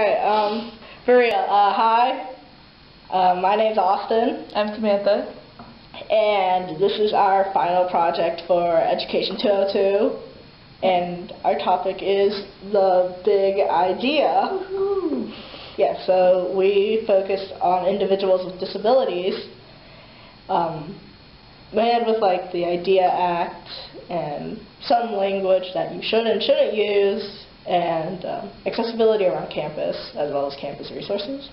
Alright, for real, hi, my name's Austin. I'm Samantha. And this is our final project for Education 202. And our topic is the big idea. Woohoo! Yeah, so we focused on individuals with disabilities. We had with like the IDEA Act and some language that you should and shouldn't use, and accessibility around campus as well as campus resources.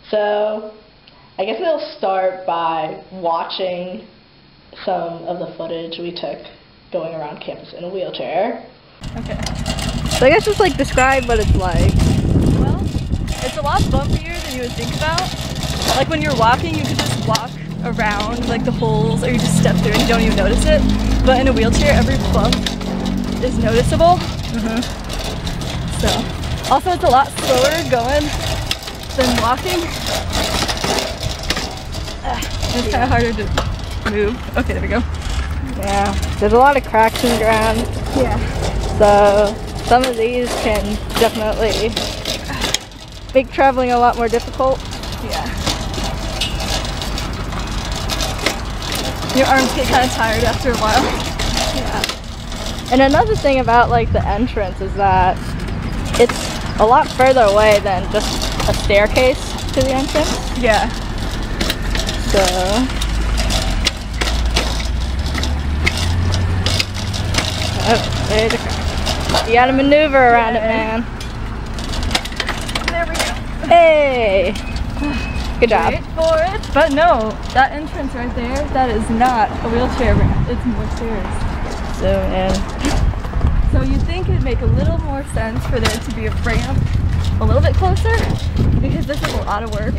So I guess we'll start by watching some of the footage we took going around campus in a wheelchair. Okay. So I guess just like describe what it's like. Well, it's a lot bumpier than you would think about. Like when you're walking, you could just walk around like the holes, or you just step through and you don't even notice it. But in a wheelchair, every bump is noticeable. So, also it's a lot slower going than walking. It's kind of harder to move. Okay, there we go. Yeah, there's a lot of cracks in the ground. Yeah. So some of these can definitely make traveling a lot more difficult. Yeah. Your arms get kind of tired after a while. Yeah. And another thing about like the entrance is that it's a lot further away than just a staircase to the entrance. Yeah. So oh, there's a crack. You gotta maneuver around it, man. There we go. Hey! Good job. Wait for it. But no, that entrance right there, that is not a wheelchair ramp. It's more stairs. Zoom in. So you'd think it'd make a little more sense for there to be a ramp a little bit closer, because this is a lot of work.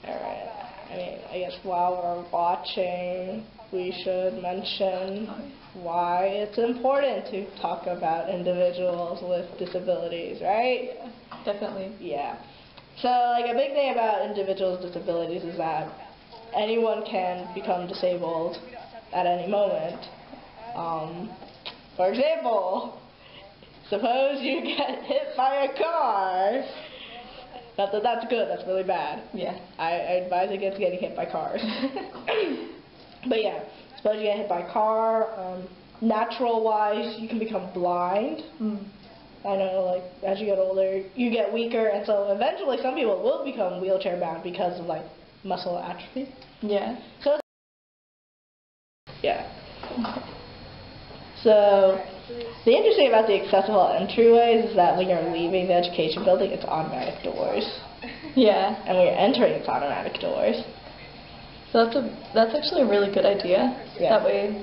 Alright, I mean, I guess while we're watching, we should mention why it's important to talk about individuals with disabilities, right? Definitely. Yeah. So, like, a big thing about individuals with disabilities is that anyone can become disabled at any moment. For example, suppose you get hit by a car. Not that that's good, that's really bad. Yeah. I advise against getting hit by cars. But yeah, suppose you get hit by a car, natural-wise, you can become blind. I know, like, as you get older, you get weaker, and so eventually some people will become wheelchair-bound because of, like, muscle atrophy. Yeah. So, yeah. So, the interesting about the accessible entryways is that when you're leaving the education building, it's automatic doors. Yeah. And when you're entering, it's automatic doors. So that's actually a really good idea. Yeah. That way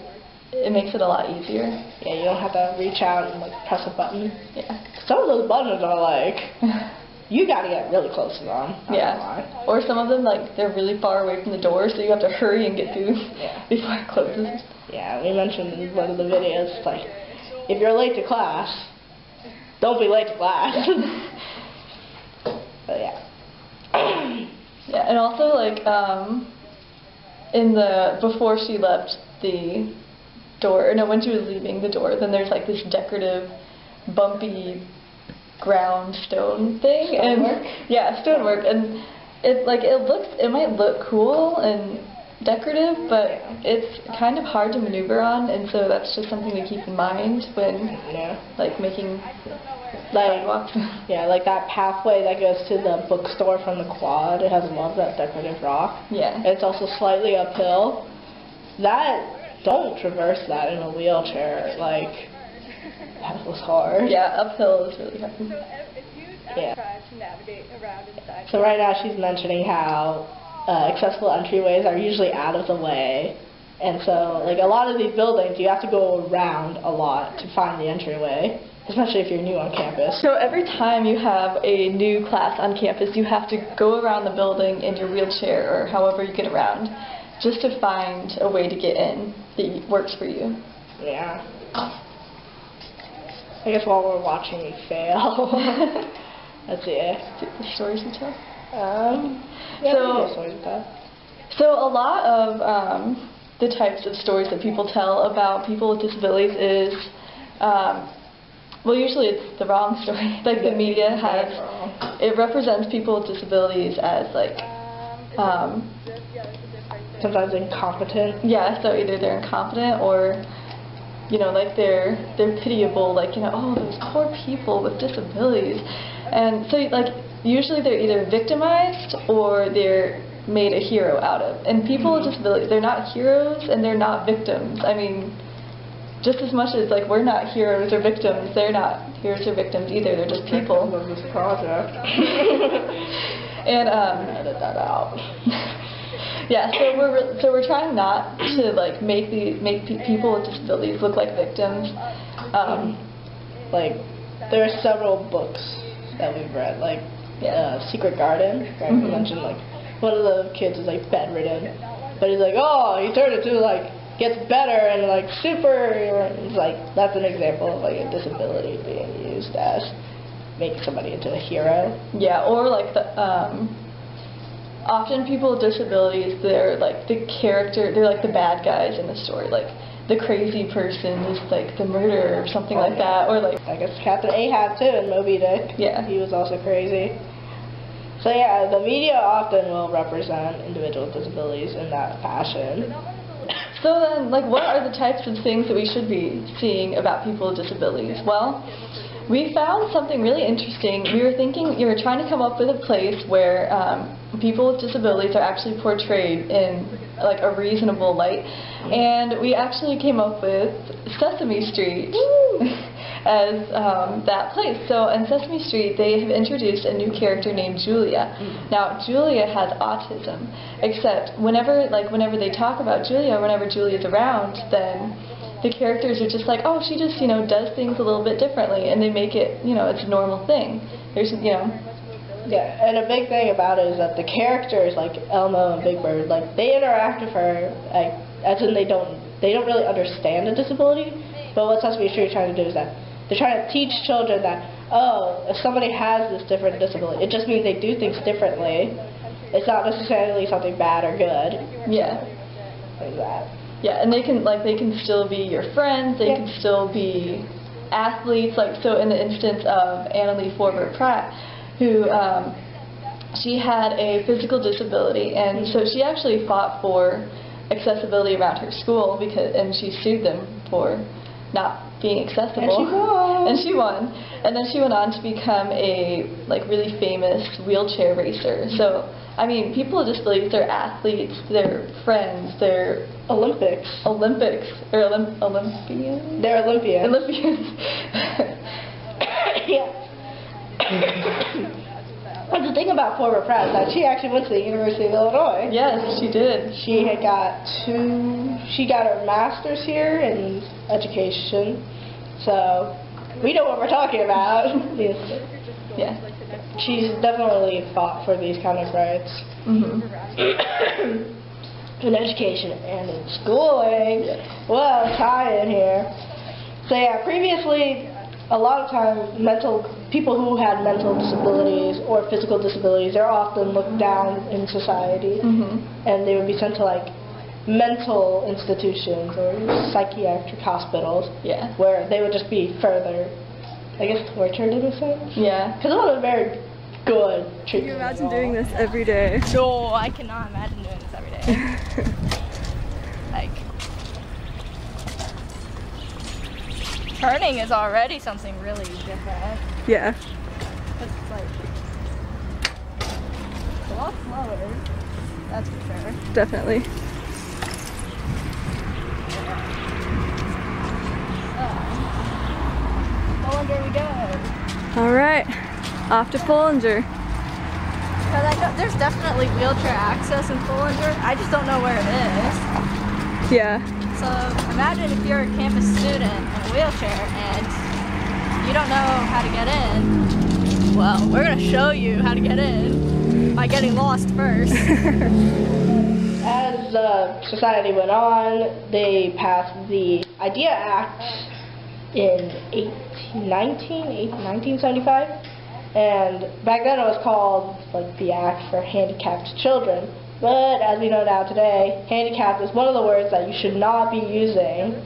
it makes it a lot easier. Yeah, you don't have to reach out and, like, press a button. Yeah. Some of those buttons are, like, you gotta get really close to them. Yeah. Or some of them, like, they're really far away from the door, so you have to hurry and get through before it closes. Yeah, we mentioned in one of the videos, like, if you're late to class, don't be late to class. But yeah. Yeah, and also, like, before she left the door, no, when she was leaving the door, then there's like this decorative, bumpy ground stone thing. Stonework? Yeah, stonework, and it might look cool and decorative, but it's kind of hard to maneuver on, and so that's just something to keep in mind when like making sidewalks. Yeah, like that pathway that goes to the bookstore from the quad, it has a lot of that decorative rock. Yeah. It's also slightly uphill. Don't traverse that in a wheelchair, like, that was hard. Yeah, uphill is really hard. Yeah. So right now she's mentioning how accessible entryways are usually out of the way, and so like a lot of these buildings you have to go around a lot to find the entryway, especially if you're new on campus. So every time you have a new class on campus, you have to go around the building in your wheelchair or however you get around, just to find a way to get in that works for you. Yeah. I guess while we're watching we fail. That's it. The stories you tell? Yeah, so a lot of the types of stories that people tell about people with disabilities is well, usually it's the wrong story. Like the media has, it represents people with disabilities as like, sometimes incompetent. yeah, so either they're incompetent or, you know, like they're pitiable, like, you know, oh, those poor people with disabilities. And so, like, usually they're either victimized or they're made a hero out of. And people with disabilities, they're not heroes and they're not victims. I mean, just as much as, like, we're not heroes or victims, they're not heroes or victims either. They're just people. Of this project. And edit that out. yeah, so we're trying not to like make people with disabilities look like victims. Like there are several books that we've read, like Secret Garden. Right? We mentioned like one of the kids is like bedridden, but he's like, oh, he turned into like gets better and like super. It's like that's an example of like a disability being used as making somebody into a hero. Yeah, or like the often people with disabilities, they're like the character, they're like the bad guys in the story, like the crazy person is like the murderer or something like that, or like I guess Captain Ahab too in Moby Dick. Yeah, he was also crazy. So yeah, the media often will represent individuals with disabilities in that fashion. So then, like, what are the types of things that we should be seeing about people with disabilities? Well, we found something really interesting. We were trying to come up with a place where people with disabilities are actually portrayed in like a reasonable light, and we actually came up with Sesame Street as that place. So in Sesame Street, they have introduced a new character named Julia. Now, Julia has autism, except whenever they talk about Julia, whenever Julia's around, then the characters are just like, oh, she just, you know, does things a little bit differently, and they make it, you know, it's a normal thing. There's, you know. Yeah, and a big thing about it is that the characters, like Elmo and Big Bird, like, they interact with her, like, as in they don't really understand a disability, but what Sesame Street is trying to do is that they're trying to teach children that, oh, if somebody has this different disability, it just means they do things differently. It's not necessarily something bad or good. Yeah. Like that. Yeah, and they can still be your friends, they can still be athletes, like, so in the instance of Annalee Forbert Pratt, who, she had a physical disability, and so she actually fought for accessibility around her school, and she sued them for not being accessible. And she won. And then she went on to become a, like, really famous wheelchair racer. So, I mean, people with disabilities, they're athletes, they're friends, they're Olympians. Or Olympians? They're Olympians. Yeah. But the thing about Forbert Pratt is that she actually went to the University of Illinois. Yes, she did. She got her master's here in education, so we know what we're talking about. Yeah. She's definitely fought for these kind of rights. In education and in schooling. Well, tie in here. So yeah, previously, a lot of times, people who had mental disabilities or physical disabilities, they're often looked down in society, and they would be sent to like mental institutions or psychiatric hospitals, where they would just be further, I guess, tortured in a sense. Yeah. Because it wasn't very good treatment. Can you imagine doing this every day? No, I cannot imagine doing this every day. Like, turning is already something really different. Yeah. It's like a lot slower, that's for sure. Definitely. Bollinger we go. Alright, off to Bollinger. Because I know there's definitely wheelchair access in Bollinger, I just don't know where it is. Yeah. So imagine if you're a campus student in a wheelchair and you don't know how to get in. Well, we're going to show you how to get in by getting lost first. As society went on, they passed the IDEA Act in 1975, and back then it was called like the Act for Handicapped Children. But as we know now today, handicapped is one of the words that you should not be using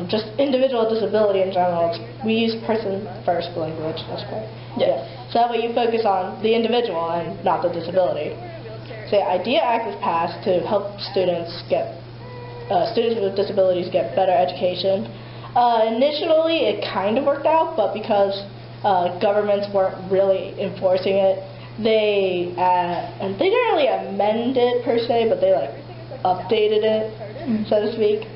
just individual disability in general, we use person-first language. That's correct. Yes. So that way you focus on the individual and not the disability. So the IDEA Act was passed to help students with disabilities get better education. Initially, it kind of worked out, but because governments weren't really enforcing it, and they didn't really amend it per se, but they like updated it, so to speak.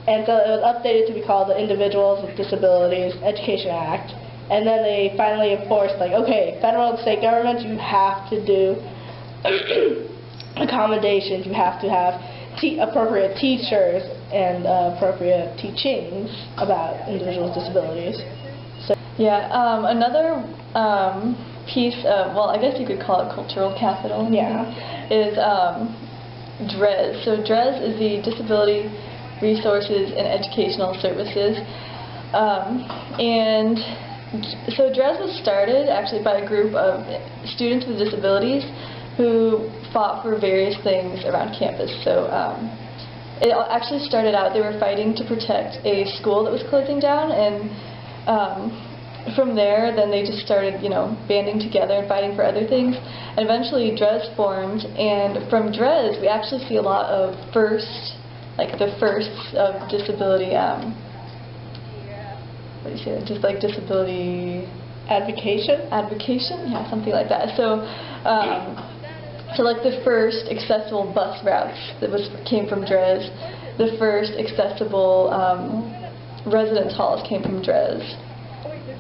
And so it was updated to be called the Individuals with Disabilities Education Act. And then they finally enforced, like, okay, federal and state governments, you have to do accommodations. You have to have appropriate teachers and appropriate teachings about individuals with disabilities. So yeah, another piece of, well, I guess you could call it cultural capital. Yeah. Is DRES. So DRES is the Disability Resources and Educational Services. And so DRES was started actually by a group of students with disabilities who fought for various things around campus. So it actually started out, they were fighting to protect a school that was closing down, and from there, then they just started, banding together and fighting for other things. And eventually DRES formed, and from DRES we actually see a lot of the firsts of disability, what do you say, just like disability advocation? Advocation? Yeah, something like that. So, so like the first accessible bus routes came from DRES. The first accessible residence halls came from DRES.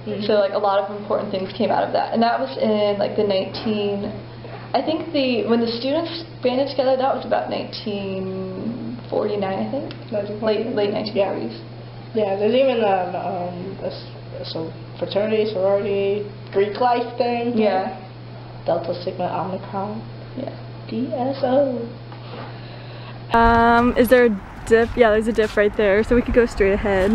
Mm-hmm. So like a lot of important things came out of that. And that was in like the when the students banded together, that was about 1949, I think. Late 1940s. Yeah, there's even a fraternity, sorority, Greek life thing. Yeah. Delta Sigma Omicron. Yeah. DSO. Is there a dip? Yeah, there's a dip right there, so we could go straight ahead.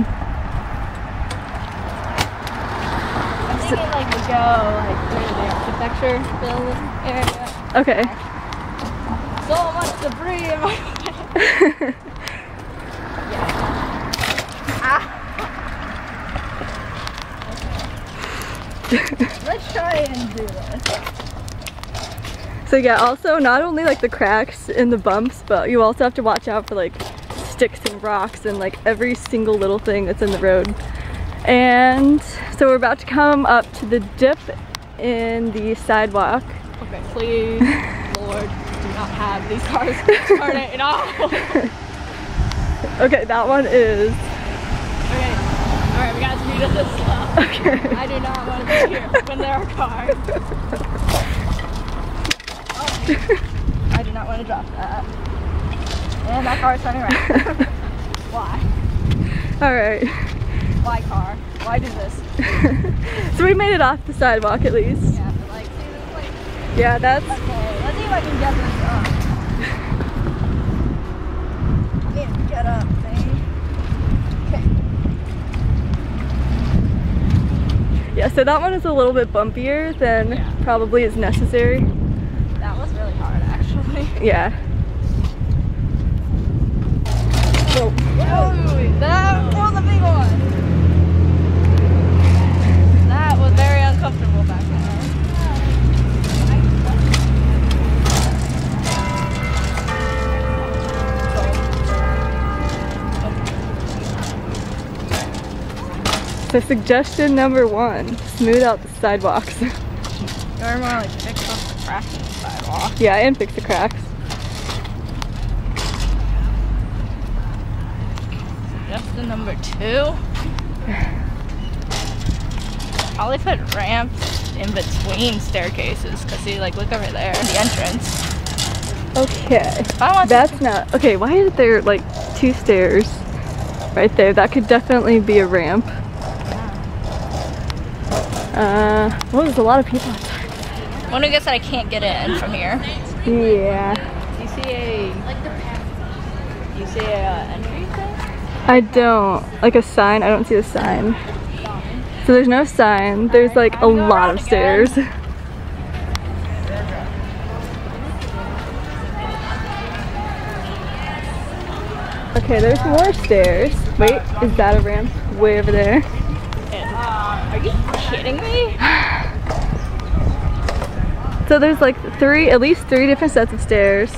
I'm thinking like we go through the architecture building area. Okay. So much debris in my way. Let's try and do this. So yeah, also not only like the cracks and the bumps, but you also have to watch out for like sticks and rocks and like every single little thing that's in the road. And so we're about to come up to the dip in the sidewalk. Okay, please, Lord, do not have these cars started at all. Okay, that one is. Okay, alright, we gotta speed up this slow. Okay. I do not want to be here when there are cars. Oh, I do not want to drop that. And that car is turning around. Why? Alright. Why car? Why do this? So we made it off the sidewalk at least. Yeah, but like, see this place? Yeah, that's... Okay, let's see if I can get this up. I need to get up, thing. Okay. Yeah, so that one is a little bit bumpier than probably is necessary. That was really hard, actually. Yeah. Oh, that was a big one. That was very uncomfortable back there. So suggestion number 1, smooth out the sidewalks. You want to like fix up the cracks in the sidewalk? Yeah, and fix the cracks. Suggestion number 2. Probably put ramps in between staircases, because see, like, look over there, the entrance. Okay, that's not, okay, why is there, like, 2 stairs right there? That could definitely be a ramp. Well, there's a lot of people outside. One who gets that I can't get in from here. Yeah. Do you see a entry thing? I don't, like a sign, I don't see a sign. So there's no sign, there's like a lot of stairs. Okay, there's more stairs. Wait, is that a ramp? Way over there. Are you kidding me? So there's like at least three different sets of stairs.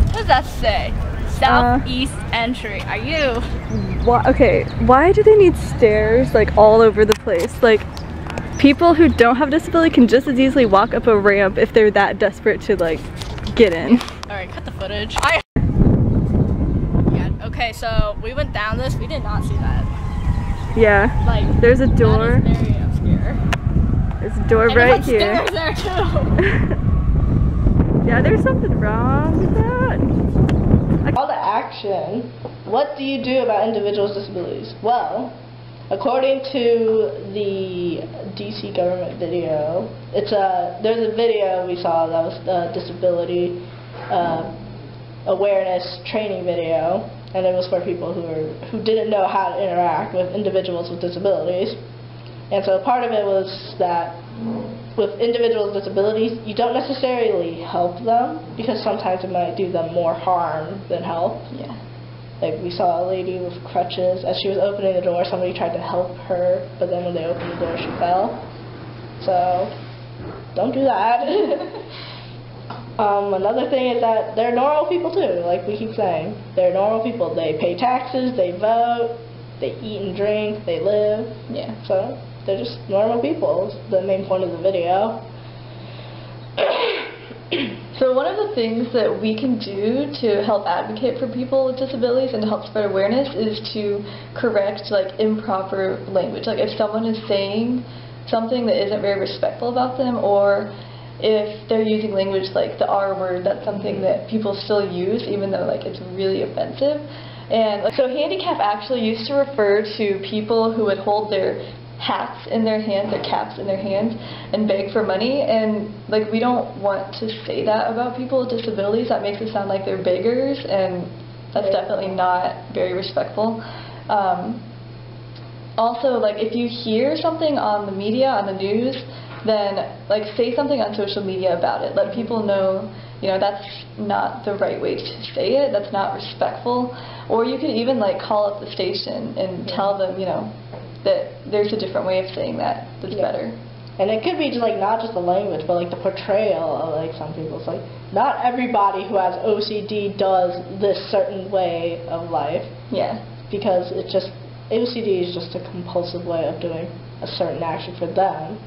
What does that say? Southeast entry. Are you? Okay, why do they need stairs like all over the place? Like, people who don't have a disability can just as easily walk up a ramp if they're that desperate to like get in. Alright, cut the footage. Yeah, okay, so we went down this, we did not see that. Yeah, Like, there's a door. That is very obscure. There's a door And right there's here. stairs there too. Yeah, there's something wrong with that. Call to action. What do you do about individuals with disabilities? Well, according to the DC government video, there's a video we saw that was the disability awareness training video, and it was for people who didn't know how to interact with individuals with disabilities. And so part of it was that with individuals with disabilities, you don't necessarily help them because sometimes it might do them more harm than help. Yeah. Like we saw a lady with crutches. As she was opening the door, somebody tried to help her, but then when they opened the door, she fell. So don't do that. Another thing is that they're normal people too, like we keep saying. They're normal people. They pay taxes, they vote, they eat and drink, they live. Yeah. So they're just normal people, is the main point of the video. So one of the things that we can do to help advocate for people with disabilities and to help spread awareness is to correct like improper language. Like if someone is saying something that isn't very respectful about them, or if they're using language like the R word, that's something that people still use even though like it's really offensive. And so handicap actually used to refer to people who would hold their hats in their hands, their caps in their hands, and beg for money. And like we don't want to say that about people with disabilities. That makes it sound like they're beggars, and that's definitely not very respectful. Also, like if you hear something on the media, on the news, then like say something on social media about it. Let people know, you know, that's not the right way to say it. That's not respectful. Or you could even like call up the station and tell them, you know, that there's a different way of saying that's better. And it could be just like not just the language, but like the portrayal of like some people. It's like not everybody who has OCD does this certain way of life. Yeah. Because it's just OCD is just a compulsive way of doing a certain action for them.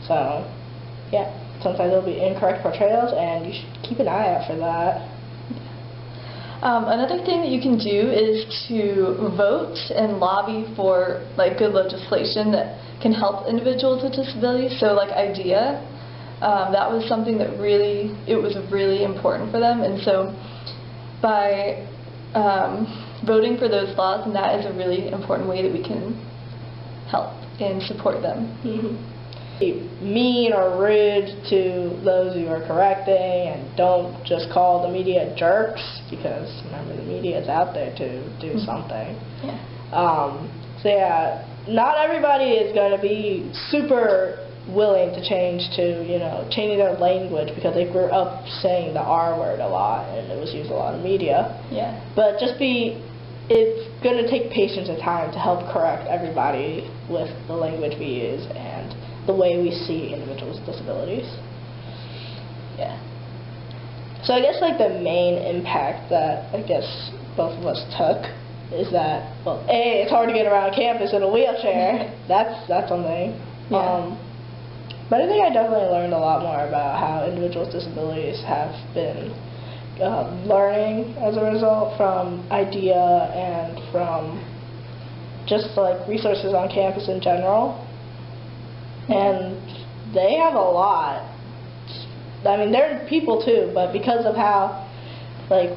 So yeah, sometimes there'll be incorrect portrayals, and you should keep an eye out for that. Another thing that you can do is to vote and lobby for like good legislation that can help individuals with disabilities. So like IDEA, that was something that was really important for them, and so by voting for those laws, and that is a really important way that we can help and support them. Mm-hmm. Be mean or rude to those you are correcting, and don't just call the media jerks, because remember the media is out there to do something. Yeah. So yeah, not everybody is going to be super willing to change to, you know, changing their language because they grew up saying the R word a lot and it was used a lot in media. Yeah. But it's going to take patience and time to help correct everybody with the language we use and the way we see individuals with disabilities. Yeah. So I guess like the main impact that I guess both of us took is that, well, A, it's hard to get around campus in a wheelchair. That's something. Yeah. But I think I definitely learned a lot more about how individuals with disabilities have been learning as a result from IDEA and from just like resources on campus in general. And they have a lot. I mean, they're people too, but because of how, like,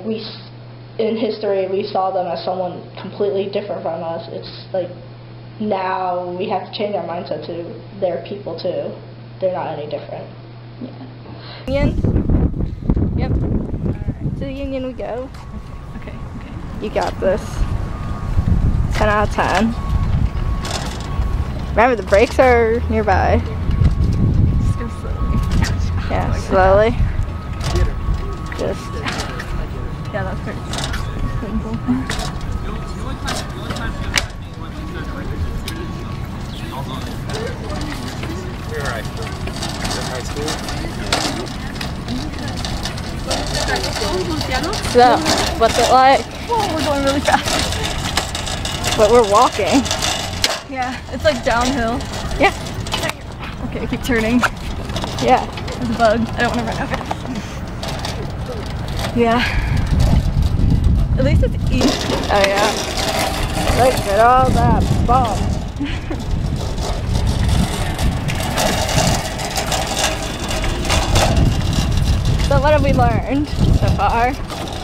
in history, we saw them as someone completely different from us, it's like now we have to change our mindset to they're people too. They're not any different. Yeah. Union? Yep. Alright, to the Union we go. Okay. You got this. 10 out of 10. Remember, the brakes are nearby. Just go slowly. Yeah, slowly. Just. Yeah, that's pretty fast. cool. So, what's it like? Oh, we're going really fast. But we're walking. Yeah, it's like downhill. Yeah. Okay, keep turning. Yeah. There's a bug. I don't want to run over it. Yeah. At least it's easy. Oh yeah. Look at all that bump. So what have we learned so far?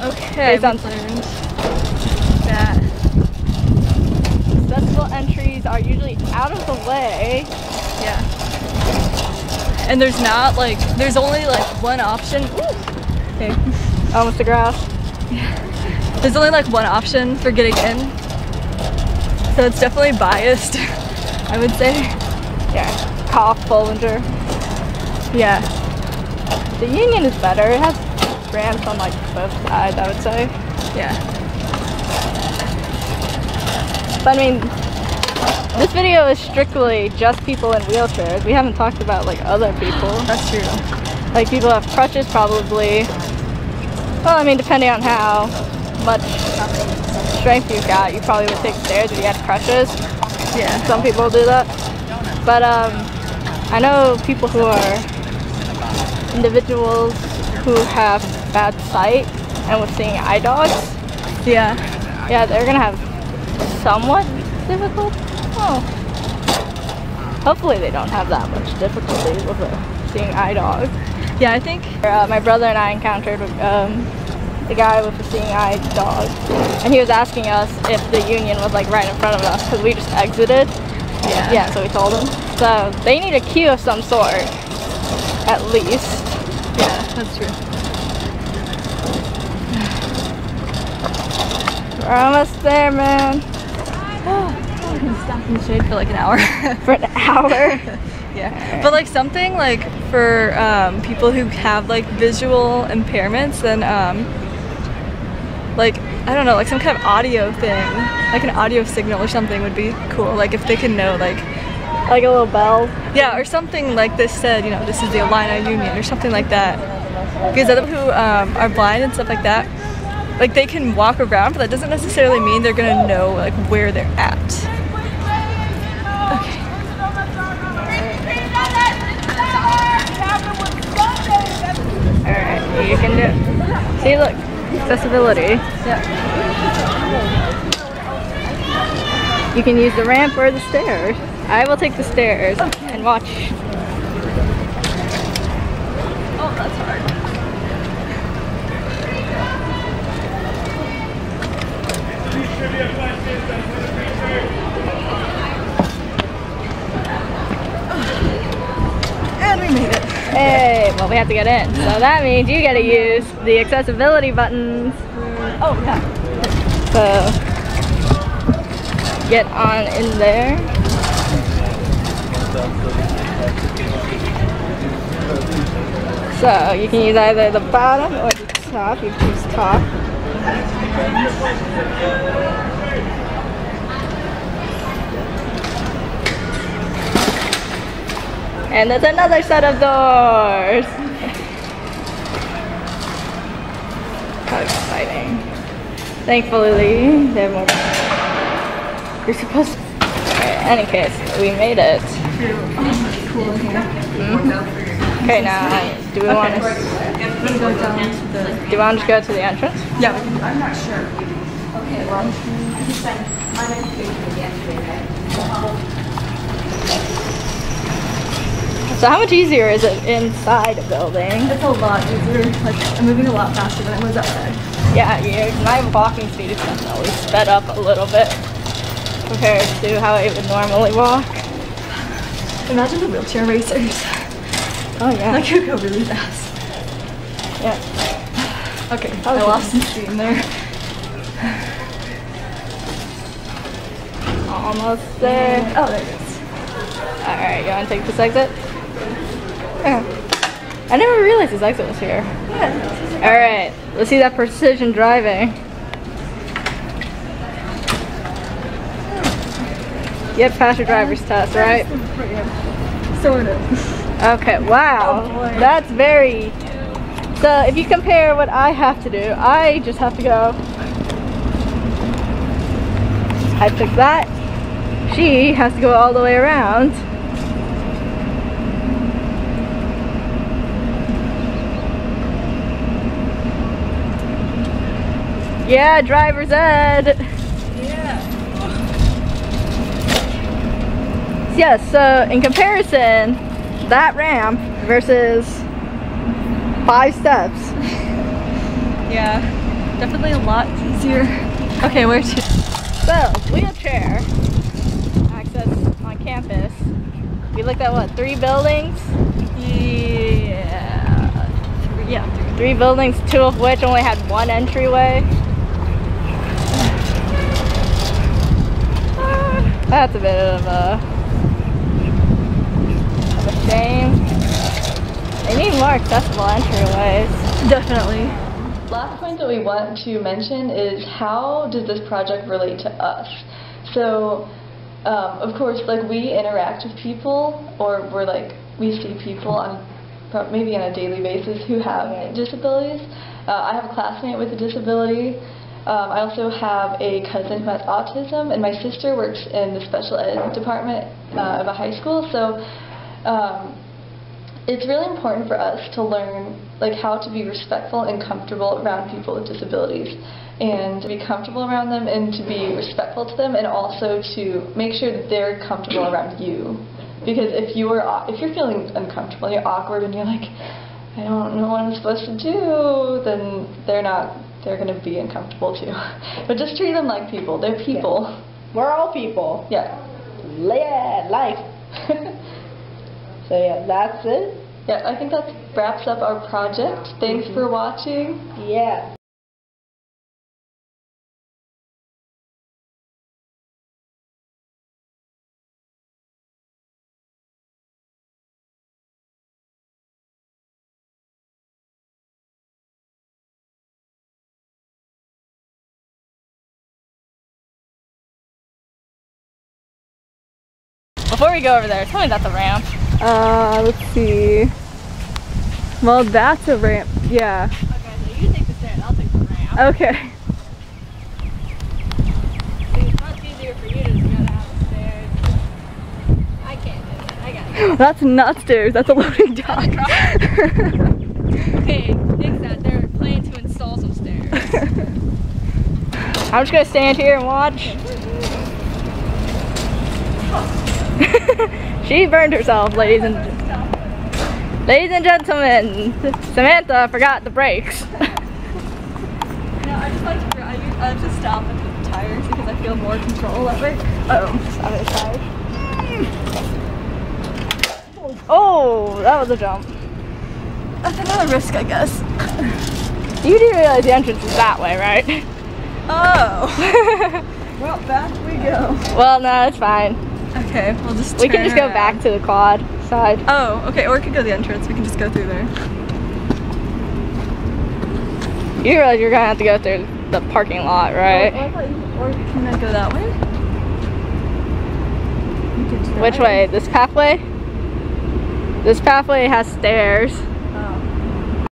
Okay, Based on we learned that accessible entries are usually out of the way. yeah. And there's not like, there's only like one option. Okay. Almost the grass. There's only like one option for getting in. So it's definitely biased, I would say. Yeah. Cough, Bollinger. Yeah. The Union is better. It has ramps on like both sides, I would say. Yeah. But I mean, this video is strictly just people in wheelchairs. We haven't talked about like other people. That's true. Like people have crutches probably. Well, I mean, depending on how much strength you've got, you probably would take stairs if you had crutches. Yeah. Some people do that. But I know people who are individuals who have bad sight and with seeing eye dogs. Yeah. Yeah, they're gonna have somewhat difficult. Oh. Hopefully they don't have that much difficulty with seeing eye dog. Yeah, I think. My brother and I encountered the guy with the seeing eye dog, and he was asking us if the Union was like right in front of us because we just exited. Yeah. Yeah, so we told him. So they need a queue of some sort, at least. Yeah, that's true. We're almost there, man. We can stop in the shade for like an hour. For an hour. Yeah. But like something like for people who have like visual impairments, then like I don't know, like some kind of audio thing, like an audio signal or something would be cool. Like if they can know like a little bell. Yeah, or something like this said, you know, this is the Illini Union or something like that. Because other people who are blind and stuff like that, like they can walk around, but that doesn't necessarily mean they're gonna know like where they're at. Okay. Alright, you can do it. See, look, accessibility. Yeah. You can use the ramp or the stairs. I will take the stairs and watch. Oh, that's hard. And we made it. Hey, well we have to get in. So that means you gotta use the accessibility buttons. Oh, yeah. So, get on in there. So, you can use either the bottom or the top. You choose top. And there's another set of doors. How exciting. Thankfully, they have more. You're supposed to. Okay, any case, we made it. Cool in here. Okay, now, do we want to Go down to the... do you want to just go to the entrance? Yeah, we can. I'm not sure. Okay, well, you spent my education at the end of the day. So how much easier is it inside a building? It's a lot easier. Like, I'm moving a lot faster than I was outside. Yeah, my walking speed is definitely sped up a little bit compared to how I would normally walk. Imagine the wheelchair racers. Oh yeah. Like, you go really fast. Yeah. Okay, I lost some steam there. Almost there. Oh, there it is. Alright, you want to take this exit? Yeah. I never realized this exit was here. Yeah. Alright, let's see that precision driving. You have passed your driver's test, right? Sort of. Okay, wow. Oh, boy. That's very... So if you compare what I have to do, I just have to go... I took that. She has to go all the way around. Yeah, driver's ed. Yes, so in comparison, that ramp versus 5 steps. Yeah, definitely a lot easier. Okay, where to? So, wheelchair access on campus. We looked at what, 3 buildings? Yeah, 3 buildings, 2 of which only had 1 entryway. That's a bit of a shame. They need more accessible entryways. definitely. Last point that we want to mention is how does this project relate to us? So, of course, like we interact with people, or we see people on maybe on a daily basis who have disabilities. I have a classmate with a disability. I also have a cousin who has autism, and my sister works in the special ed department of a high school. So it's really important for us to learn how to be respectful and comfortable around people with disabilities, and to be comfortable around them, and to be respectful to them, and also to make sure that they're comfortable around you. Because if you're feeling uncomfortable, and you're awkward, and you're like, I don't know what I'm supposed to do, then they're going to be uncomfortable too. But just treat them like people. They're people. Yeah. We're all people. Yeah. Yeah, life. So yeah, that's it. Yeah, I think that wraps up our project. Thanks for watching. Yeah. Before we go over there, tell me about the ramp. Let's see. Well, that's a ramp. Yeah. Okay, so you take the stairs, I'll take the ramp. Okay. See, it's much easier for you to just go down the stairs. I can't do it. I gotta go. That's not stairs. That's a loading dock. Okay, fix that. They're planning to install some stairs. I'm just gonna stand here and watch. She burned herself, ladies and gentlemen. Samantha forgot the brakes. I just like to I have to stop at the tires because I feel more control of it. Stop at the tires. Oh, that was a jump. That's another risk, I guess. You do realize the entrance is that way, right? Oh. Well, back we go. Well, no, it's fine. Okay, we'll just We can just go around. back to the quad side. Oh, okay, or we could go to the entrance. We can just go through there. You realize you're gonna have to go through the parking lot, right? Or can I go that way? Which way? This pathway? This pathway has stairs.